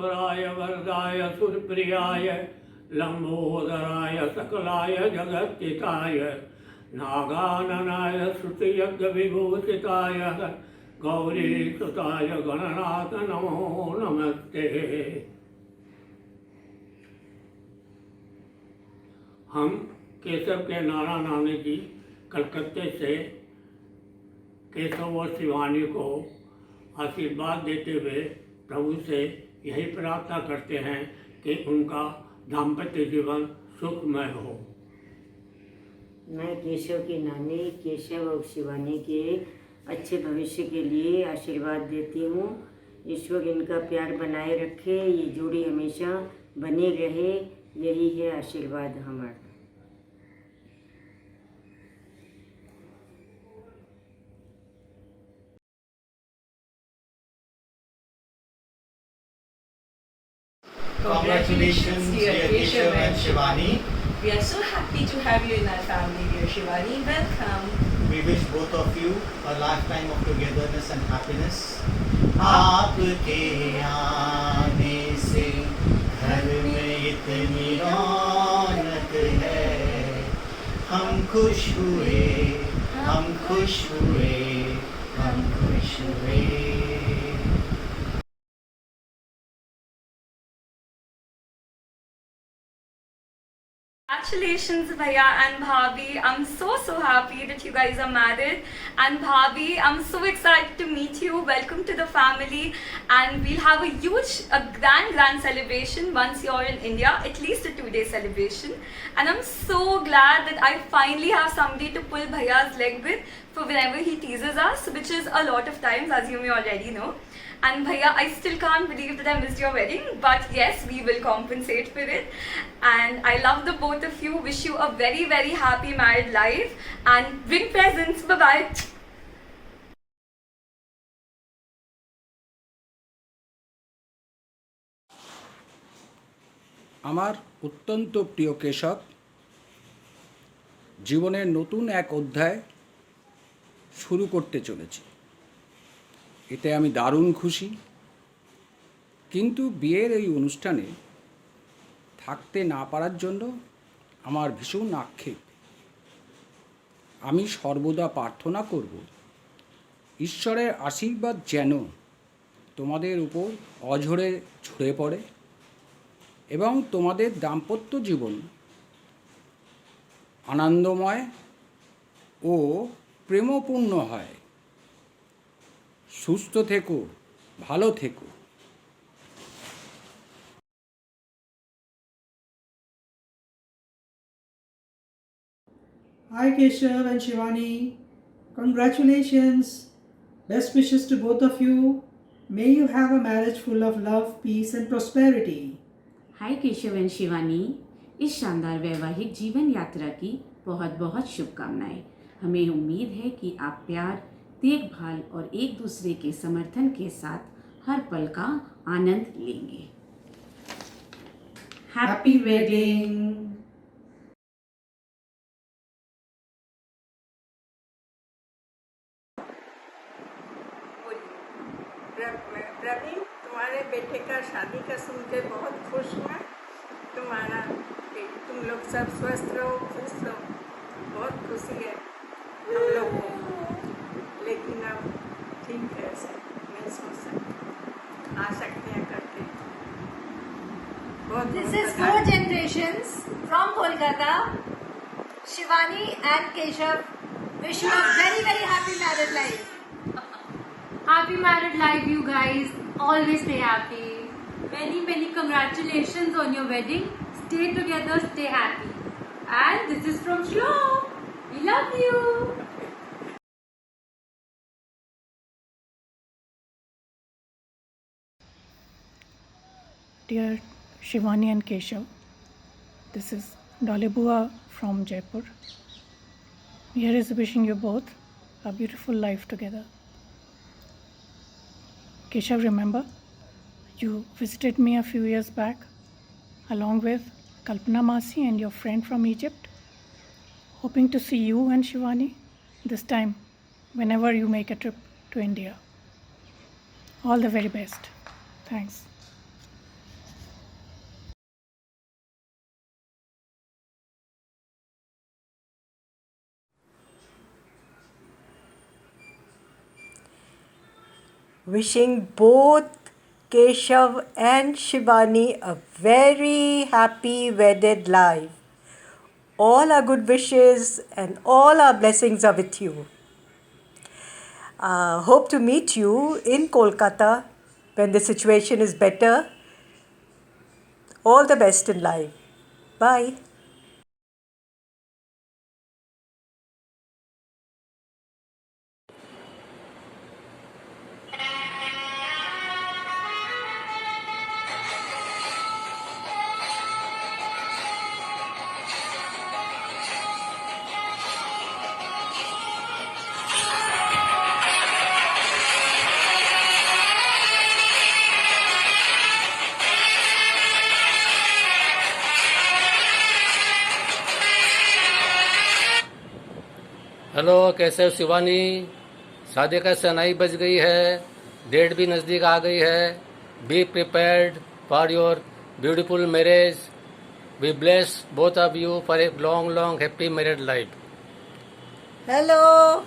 स्वराय वरदाय सुरप्रियाय लंबोदराय सकलाय जगत्थिताय नागाननाय श्रुतियज्ञ विभूषिताय गौरीसुताय गणनाथ नमो नमस्ते। हम केशव के नारायण नानी जी कलकत्ते से केशव और शिवानी को आशीर्वाद देते हुए प्रभु से यही प्रार्थना करते हैं कि उनका दाम्पत्य जीवन सुखमय हो। मैं केशव की नानी केशव और शिवानी के अच्छे भविष्य के लिए आशीर्वाद देती हूँ। ईश्वर इनका प्यार बनाए रखे, ये जोड़ी हमेशा बनी रहे, यही है आशीर्वाद हमारा। Congratulations, dear Keshav and Shivani. We are so happy to have you in our family, dear Shivani. Welcome. We wish both of you a lifetime of togetherness and happiness. आपके आने से घर में इतनी रौनक है, हम खुश हुए, हम खुश हुए, हम खुश हुए। Congratulations, Bhaiya and Bhabhi. I'm so happy that you guys are married. And Bhabhi, I'm so excited to meet you. Welcome to the family. And we'll have a huge, a grand celebration once you're in India. At least a 2-day celebration. And I'm so glad that I finally have somebody to pull Bhaiya's leg with for whenever he teases us, which is a lot of times, as you may already know. And Bhaiya, I still can't believe that I missed your wedding, but yes, we will compensate for it. And I love the both of you. Wish you a very happy married life. And bring presents. Bye-bye. আমার অত্যন্ত প্রিয় কেশব জীবনের নতুন এক অধ্যায় শুরু করতে চলেছি, এতে আমি দারুণ খুশি। কিন্তু বিয়ের এই অনুষ্ঠানে থাকতে না পারার জন্য আমার ভীষণ আক্ষেপ। আমি সর্বদা প্রার্থনা করব ঈশ্বরের আশীর্বাদ যেন তোমাদের উপর অঝরে ঝরে পড়ে এবং তোমাদের দাম্পত্য জীবন আনন্দময় ও প্রেমপূর্ণ হয়। সুস্থ থেকো, ভালো থেকো। Hi Keshav and Shivani, congratulations. Best wishes to both of you. May you have a marriage full of love, peace and prosperity. Hi Keshav and Shivani, इस शानदार वैवाहिक जीवन यात्रा की बहुत शुभकामनाएं। हमें उम्मीद है कि आप प्यार, देखभाल और एक दूसरे के समर्थन के साथ हर पल का आनंद लेंगे। Happy wedding. प्रवीण, तुम्हारे बेटे का शादी का सुन के बहुत खुश हुआ। तुम लोग सब स्वस्थ रहो, खुश रहो, बहुत खुशी है हम लोग को। लेकिन अब ठीक है, ऐसा नहीं सोच सकते, आ सकते हैं करके। This is 4 generations from Kolkata. Shivani and Keshav wish you a very happy married life. Happy married life, you guys. Always stay happy. Many congratulations on your wedding. Stay together, stay happy. And this is from Shlom. We love you. Dear Shivani and Keshav, this is Dolly Bua from Jaipur. Here is wishing you both a beautiful life together. Keshav, remember, you visited me a few years back along with Kalpana Masi and your friend from Egypt. Hoping to see you and Shivani this time whenever you make a trip to India. All the very best. Thanks. wishing both Keshav and Shivani a very happy wedded life. All our good wishes and all our blessings are with you. Hope to meet you in Kolkata when the situation is better. All the best in life. Bye. Hello, कैसे हो शिवानी? शादी का शनाई बज गई है, date भी नज़दीक आ गई है. Be prepared for your beautiful marriage. We bless both of you for a long long happy married life. Hello,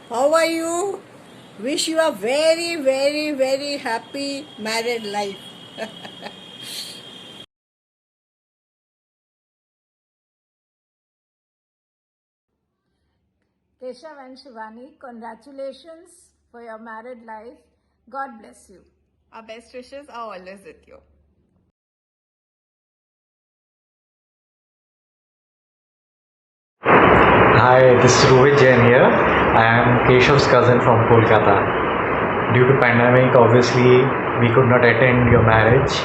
how are you? Wish you a very, very, very happy married life. Keshav and Shivani, congratulations for your married life. God bless you. Our best wishes are always with you. Hi, this is Rohit Jain here. I am Keshav's cousin from Kolkata. Due to pandemic, obviously, we could not attend your marriage.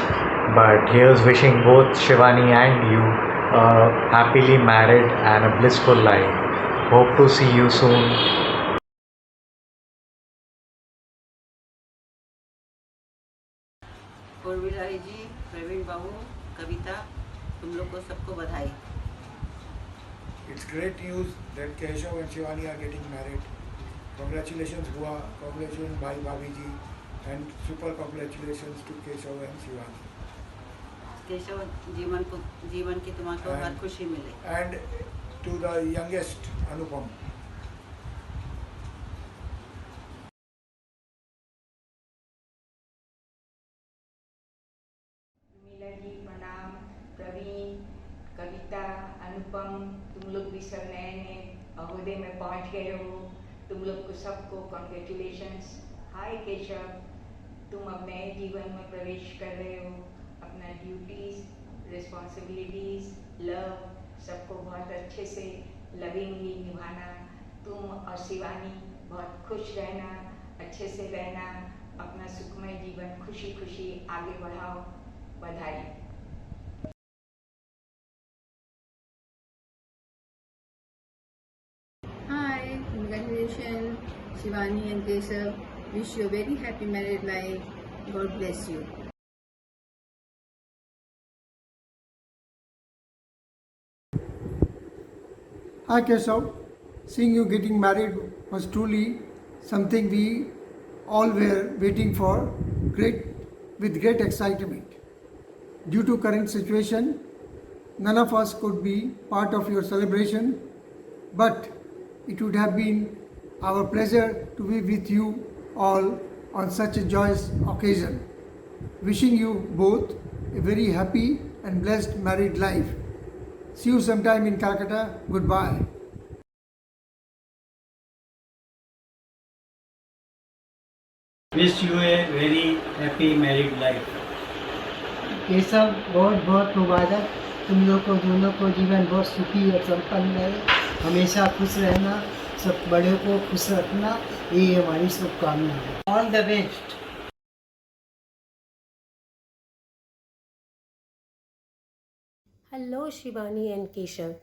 But here's wishing both Shivani and you a happily married and a blissful life. Hope to see you soon. पूर्विलाई जी, प्रवीण बाबू, कविता, तुम लोग को सबको बधाई. It's great news that Keshav and Shivani are getting married. Congratulations, Bua. Congratulations, Bhai Bhabhi ji. And super congratulations to Keshav and Shivani. Keshav जीवन की तुम्हारे हर खुशी मिले. And to the youngest, Anupam. मिलन जी प्रणाम. प्रवीण, कविता, अनुपम, तुम लोग भी सब नए नए अहोदे में पहुंच गए हो. तुम लोग को सबको कॉन्ग्रेचुलेशंस. हाय केशव, तुम अब नए जीवन में प्रवेश कर रहे हो. अपना ड्यूटीज, रिस्पॉन्सिबिलिटीज, लव सबको बहुत अच्छे से लविंगली निभाना. तुम और शिवानी बहुत खुश रहना, अच्छे से रहना, अपना सुखमय जीवन खुशी खुशी आगे बढ़ाओ. बधाई. Hi, congratulations, Shivani and Keshav. Wish you a very happy married life. God bless you. Hi Keshav, seeing you getting married was truly something we all were waiting for with great excitement. Due to current situation, none of us could be part of your celebration, but it would have been our pleasure to be with you all on such a joyous occasion. Wishing you both a very happy and blessed married life. See you sometime in Calcutta. Goodbye. Wish you a very happy married life. Keshav, बहुत बहुत मुबारक. तुम लोग को दोनों को जीवन बहुत सुखी और संपन्न रहे. हमेशा खुश रहना, सब बड़े को खुश रखना, ये हमारी शुभकामना है. All the best. Hello, Shivani and Keshav.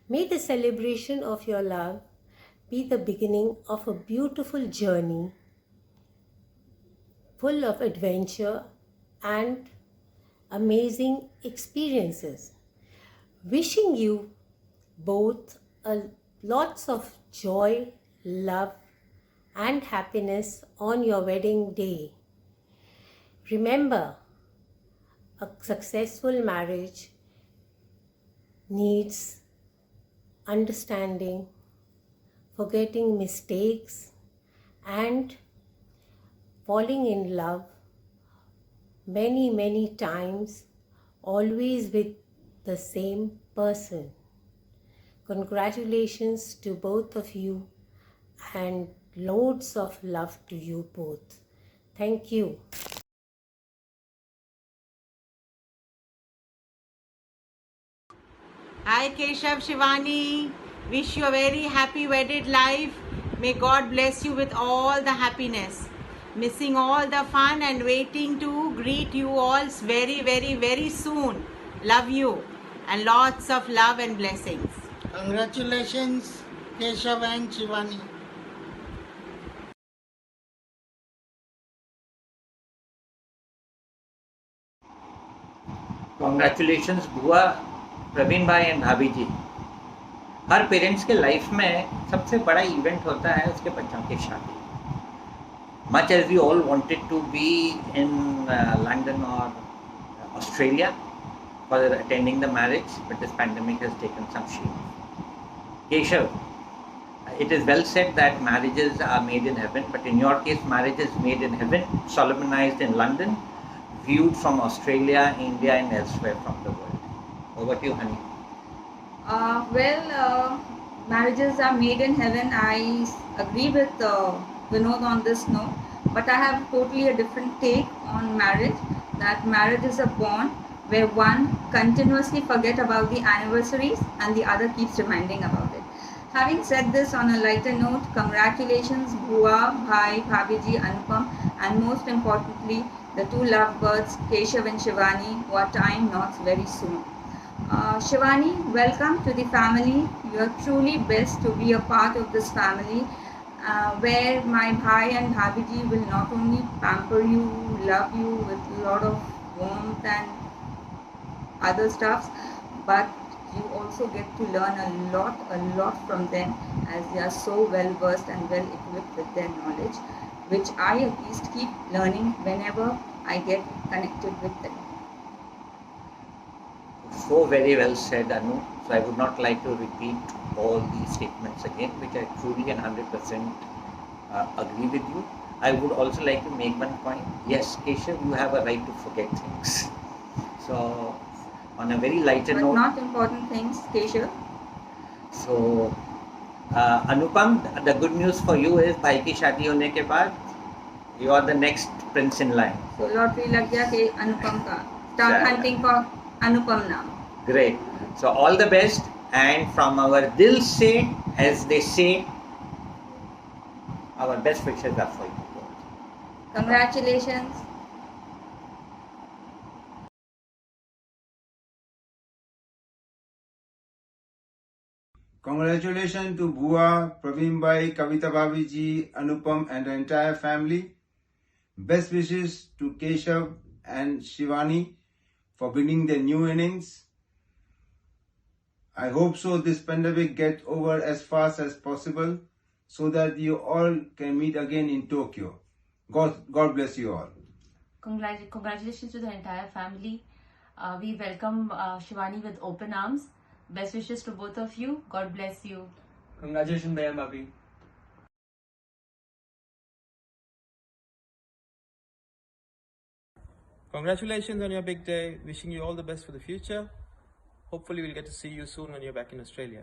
May the celebration of your love be the beginning of a beautiful journey full of adventure and amazing experiences. Wishing you both lots of joy, love, and happiness on your wedding day. Remember, a successful marriage needs understanding, forgetting mistakes, and falling in love many, many times, always with the same person. Congratulations to both of you and loads of love to you both. Thank you. Hi Keshav, Shivani. Wish you a very happy wedded life. May God bless you with all the happiness. Missing all the fun and waiting to greet you all very, very, very soon. Love you and lots of love and blessings. Congratulations, Keshav and Shivani. Congratulations बुआ प्रवीण भाई and भाभी जी। हर parents के life में सबसे बड़ा event होता है उसके बच्चों की शादी। Much as we all wanted to be in London और Australia for attending the marriage, but this pandemic has taken some shape. Keshav, it is well said that marriages are made in heaven, but in your case marriage is made in heaven, solemnized in London, viewed from Australia, India and elsewhere from the world. Over to you, honey. Marriages are made in heaven. I agree with Vinod on this note, but I have totally a different take on marriage. That marriage is a bond where one continuously forget about the anniversaries and the other keeps reminding about it. Having said this, on a lighter note, congratulations Bua, Bhai, Bhabiji, Anupam, and most importantly, the two lovebirds, Keshav and Shivani, who are tying knots very soon. Shivani, welcome to the family. You are truly blessed to be a part of this family, where my Bhai and Bhabiji will not only pamper you, love you with a lot of warmth and other stuffs, but you also get to learn a lot from them, as they are so well versed and well equipped with their knowledge, which I at least keep learning whenever I get connected with them. So very well said, Anu. So I would not like to repeat all these statements again, which I truly and 100% agree with you. I would also like to make one point. Yes, Keshav, you have a right to forget things. So on a very lighter But note, not important things, Keshav. so Anupam, the good news for you is भाई की शादी होने के बाद you are the next prince in line. So lottery लग गया कि अनुपम का. Start hunting for Anupam now. Great. So all the best, and from our dil se, as they say, our best wishes are for you. Congratulations. Congratulations to Bua, Praveen Bhai, Kavita Bhabi ji, Anupam and the entire family. Best wishes to Keshav and Shivani for beginning their new innings. I hope so this pandemic gets over as fast as possible so that you all can meet again in Tokyo. God bless you all. Congratulations to the entire family. We welcome Shivani with open arms. Best wishes to both of you. God bless you. Congratulations, Bhaiya Bhabhi. Congratulations on your big day. Wishing you all the best for the future. Hopefully we'll get to see you soon when you're back in Australia.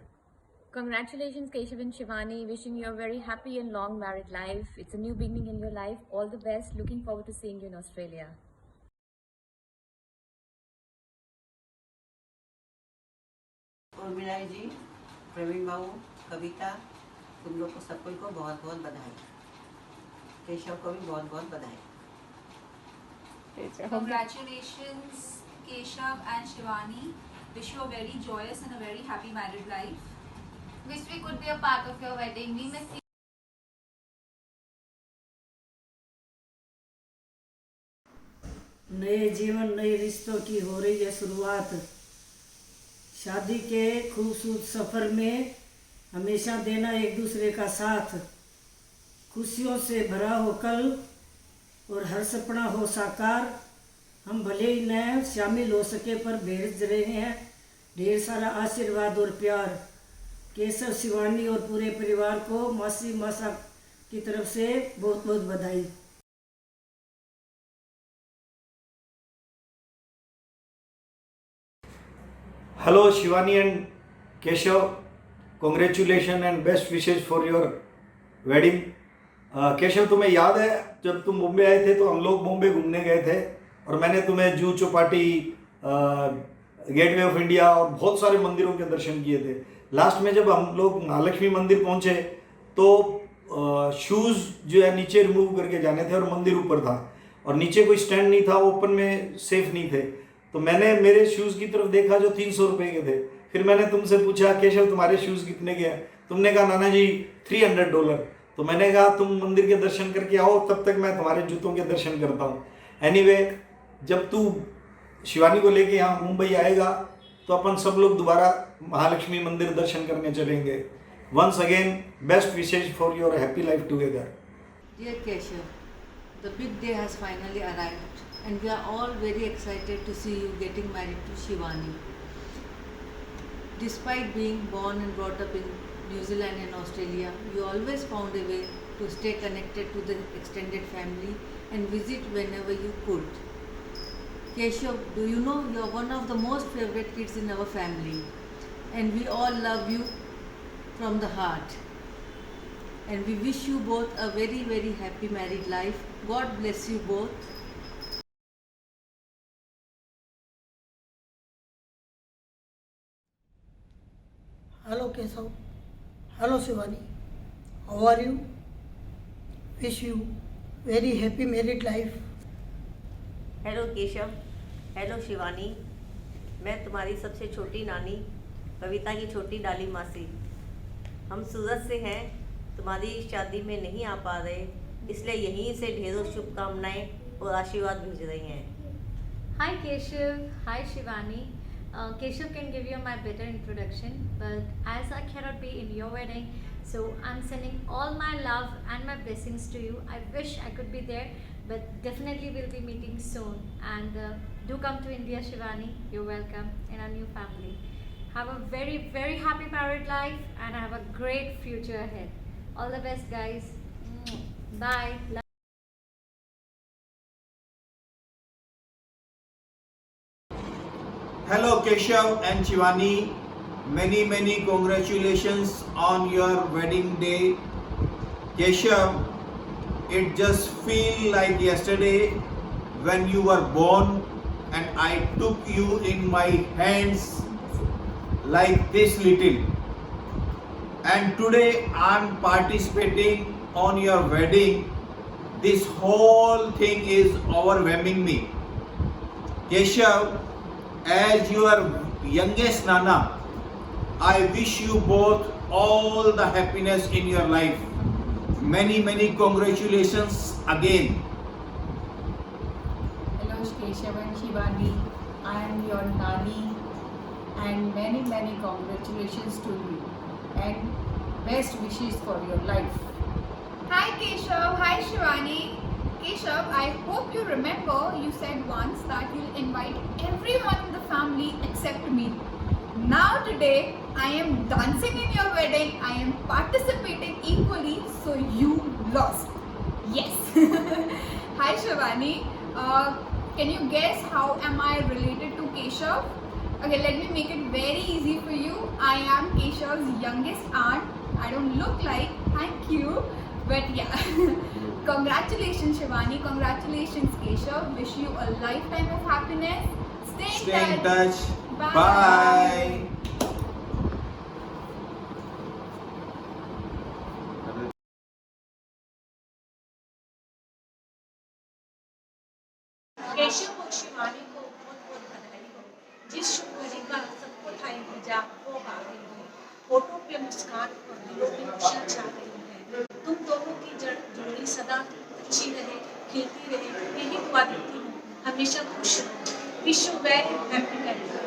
Congratulations, Keshav and Shivani. Wishing you a very happy and long married life. It's a new beginning in your life. All the best. Looking forward to seeing you in Australia. Urmila ji, Praveen बाबू, कविता, तुम लोग को सबको को बहुत बहुत बधाई। केशव को भी बहुत बहुत बधाई। Congratulations, Keshav and Shivani. Wish you a very joyous and a very happy married life. Wish we could be a part of your wedding. We miss you. नए जीवन, नए रिश्तों की हो रही है शुरुआत। शादी के खूबसूरत सफ़र में हमेशा देना एक दूसरे का साथ। खुशियों से भरा हो कल और हर सपना हो साकार। हम भले ही न शामिल हो सके पर भेज रहे हैं ढेर सारा आशीर्वाद और प्यार। केशव, शिवानी और पूरे परिवार को मासी मासा की तरफ से बहुत बहुत बधाई। Hello Shivani and Keshav, congratulations and best wishes for your wedding. Keshav, तुम्हें याद है जब तुम मुंबई आए थे तो हम लोग मुंबई घूमने गए थे और मैंने तुम्हें Juhu Chowpatty, gateway of India और बहुत सारे मंदिरों के दर्शन किए थे. लास्ट में जब हम लोग महालक्ष्मी मंदिर पहुंचे तो शूज़ जो है नीचे रिमूव करके जाने थे और मंदिर ऊपर था और नीचे कोई स्टैंड नहीं था, ओपन में सेफ नहीं थे. तो मैंने मेरे शूज़ की तरफ देखा जो 300 रुपये के थे. फिर मैंने तुमसे पूछा केशव तुम्हारे शूज़ कितने के हैं? तुमने कहा नाना जी $300. तो मैंने कहा तुम मंदिर के दर्शन करके आओ, तब तक मैं तुम्हारे जूतों के दर्शन करता हूँ. एनीवे, जब तू शिवानी को लेके यहाँ मुंबई आएगा तो अपन सब लोग दोबारा महालक्ष्मी मंदिर दर्शन करने चलेंगे. Once again best wishes for your happy life together. Dear Keshav, the big day has finally arrived and we are all very excited to see you getting married to Shivani. Despite being born and brought up in New Zealand and Australia, you always found a way to stay connected to the extended family and visit whenever you could. Keshav, do you know you are one of the most favorite kids in our family and we all love you from the heart. And we wish you both a very, very happy married life. God bless you both. Hello Keshav. Hello Shivani. How are you? Wish you very happy married life. Hello Keshav, hello Shivani. मैं तुम्हारी सबसे छोटी नानी, कविता की छोटी डाली मासी. हम सूरत से हैं, तुम्हारी शादी में नहीं आ पा रहे, इसलिए यहीं से ढेरों शुभकामनाएं और आशीर्वाद भेज रही हैं. Hi Keshav, hi Shivani. Keshav can give you my better introduction, but as I cannot be in your wedding, so I'm sending all my love and my blessings to you. I wish I could be there, but definitely we'll be meeting soon. And do come to India, Shivani. You're welcome in our new family. Have a very, very happy married life and have a great future ahead. All the best, guys. Bye. Hello Keshav and Shivani, many congratulations on your wedding day. Keshav, it just feels like yesterday when you were born and I took you in my hands like this little. And today I'm participating on your wedding. This whole thing is overwhelming me. Keshav, as your youngest Nana, I wish you both all the happiness in your life. Many congratulations again. Hello Keshav and Shivani, I am your Nani and many congratulations to you and best wishes for your life. Hi Keshav, hi Shivani. Keshav, I hope you remember you said once that you'll invite everyone in the family except me. Now today, I am dancing in your wedding, I am participating equally, so you lost. Yes. Hi Shivani, can you guess how am I related to Keshav? Okay, let me make it very easy for you. I am Keshav's youngest aunt. I don't look like, thank you, but yeah. Congratulations Shivani, congratulations Keshav. Wish you a lifetime of happiness. Stay in touch. Bye. Keshav और शिवानी को बहुत बधाई हो. जिस शुभ घड़ी का सबको था इंतजार वो आ गई है. फोटो पे मुस्कान और दिलों में खुशी छा गई है. तुम दोनों की जोड़ी सदा अच्छी रहे, खिलती रहे, यही दुआ देती हूँ. हमेशा खुश रहो. Wish you very happy marriage.